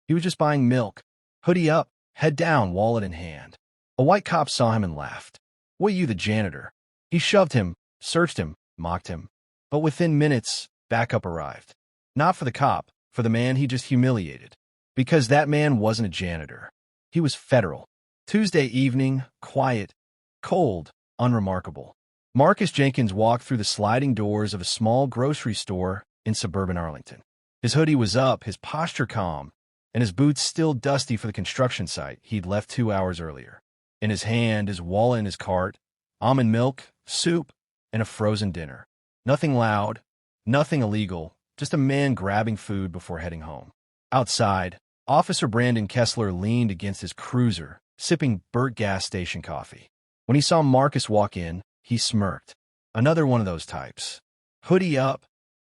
He was just buying milk. Hoodie up, head down, wallet in hand. A white cop saw him and laughed. "What, you the janitor?" He shoved him, searched him, mocked him. But within minutes, backup arrived. Not for the cop, for the man he just humiliated. Because that man wasn't a janitor. He was federal. Tuesday evening, quiet, cold, unremarkable. Marcus Jenkins walked through the sliding doors of a small grocery store in suburban Arlington. His hoodie was up, his posture calm, and his boots still dusty for the construction site he'd left 2 hours earlier. In his hand, his wallet in his cart, almond milk, soup, and a frozen dinner. Nothing loud, nothing illegal, just a man grabbing food before heading home. Outside, Officer Kessler leaned against his cruiser, sipping burnt gas station coffee. When he saw Marcus walk in, he smirked. Another one of those types. Hoodie up,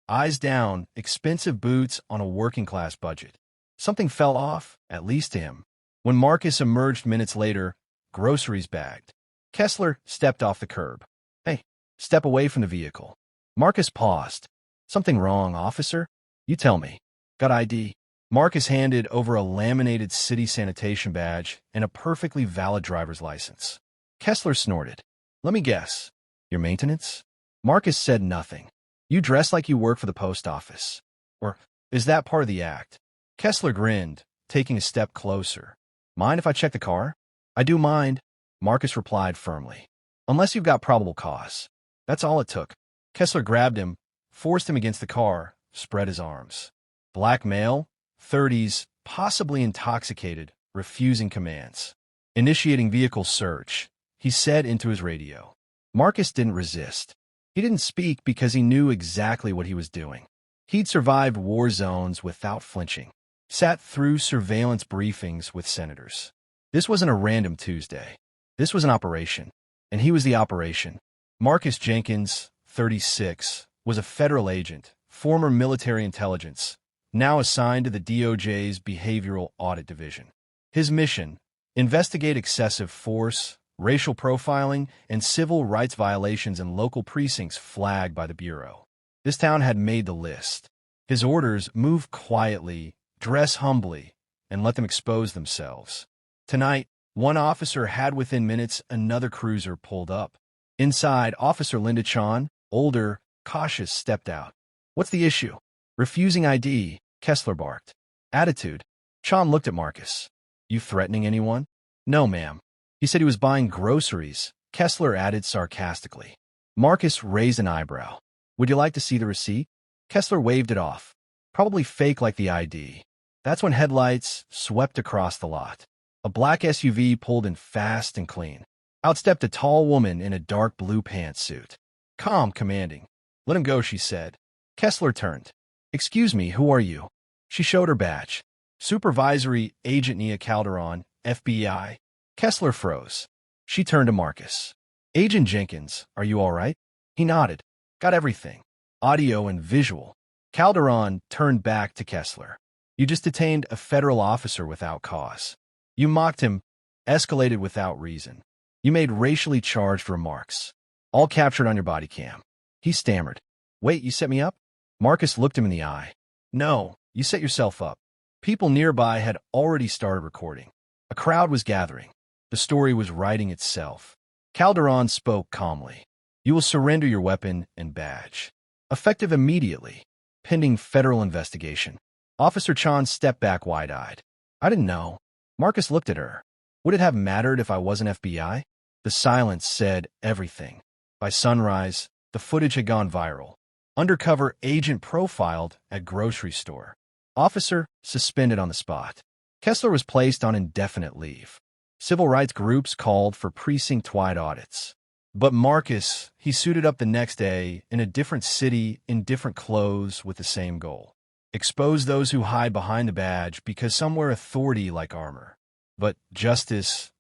eyes down, expensive boots on a working-class budget. Something fell off, at least to him. When Marcus emerged minutes later, groceries bagged. Kessler stepped off the curb. "Hey, step away from the vehicle." Marcus paused. "Something wrong, officer? You tell me. Got ID?" Marcus handed over a laminated city sanitation badge and a perfectly valid driver's license. Kessler snorted. "Let me guess. Your maintenance?" Marcus said nothing. "You dress like you work for the post office. Or is that part of the act?" Kessler grinned, taking a step closer. "Mind if I check the car?" "I do mind," Marcus replied firmly. "Unless you've got probable cause." That's all it took. Kessler grabbed him, forced him against the car, spread his arms. Black male, 30s, possibly intoxicated, refusing commands. "Initiating vehicle search," he said into his radio. Marcus didn't resist. He didn't speak because he knew exactly what he was doing. He'd survived war zones without flinching, sat through surveillance briefings with senators. This wasn't a random Tuesday. This was an operation, and he was the operation. Marcus Jenkins, 36, was a federal agent, former military intelligence, now assigned to the DOJ's Behavioral Audit Division. His mission: investigate excessive force, racial profiling, and civil rights violations in local precincts flagged by the Bureau. This town had made the list. His orders: move quietly, dress humbly, and let them expose themselves. Tonight, one officer had within minutes another cruiser pulled up. Inside, Officer Linda Chan, older, cautious, stepped out. "What's the issue?" "Refusing ID," Kessler barked. "Attitude." Chan looked at Marcus. "You threatening anyone?" "No, ma'am." "He said he was buying groceries," Kessler added sarcastically. Marcus raised an eyebrow. "Would you like to see the receipt?" Kessler waved it off. "Probably fake like the ID." That's when headlights swept across the lot. A black SUV pulled in fast and clean. Out stepped a tall woman in a dark blue pantsuit. Calm, commanding. "Let him go," she said. Kessler turned. "Excuse me, who are you?" She showed her badge. "Supervisory Agent Nia Calderon, FBI." Kessler froze. She turned to Marcus. "Agent Jenkins, are you all right?" He nodded. "Got everything. Audio and visual." Calderon turned back to Kessler. "You just detained a federal officer without cause. You mocked him, escalated without reason. You made racially charged remarks. All captured on your body cam." He stammered. "Wait, you set me up?" Marcus looked him in the eye. "No, you set yourself up." People nearby had already started recording. A crowd was gathering. The story was writing itself. Calderon spoke calmly. "You will surrender your weapon and badge. Effective immediately. Pending federal investigation." Officer Chan stepped back wide-eyed. "I didn't know." Marcus looked at her. Would it have mattered if I wasn't FBI? The silence said everything. By sunrise, the footage had gone viral. Undercover agent profiled at grocery store. Officer suspended on the spot. Kessler was placed on indefinite leave. Civil rights groups called for precinct-wide audits. But Marcus, he suited up the next day in a different city, in different clothes, with the same goal. Expose those who hide behind the badge because some wear authority like armor. But justice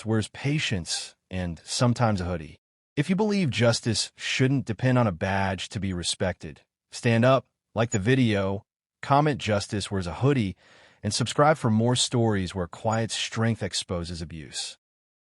wears patience and sometimes a hoodie. If you believe justice shouldn't depend on a badge to be respected, stand up, like the video, comment "Justice wears a hoodie," and subscribe for more stories where quiet strength exposes abuse.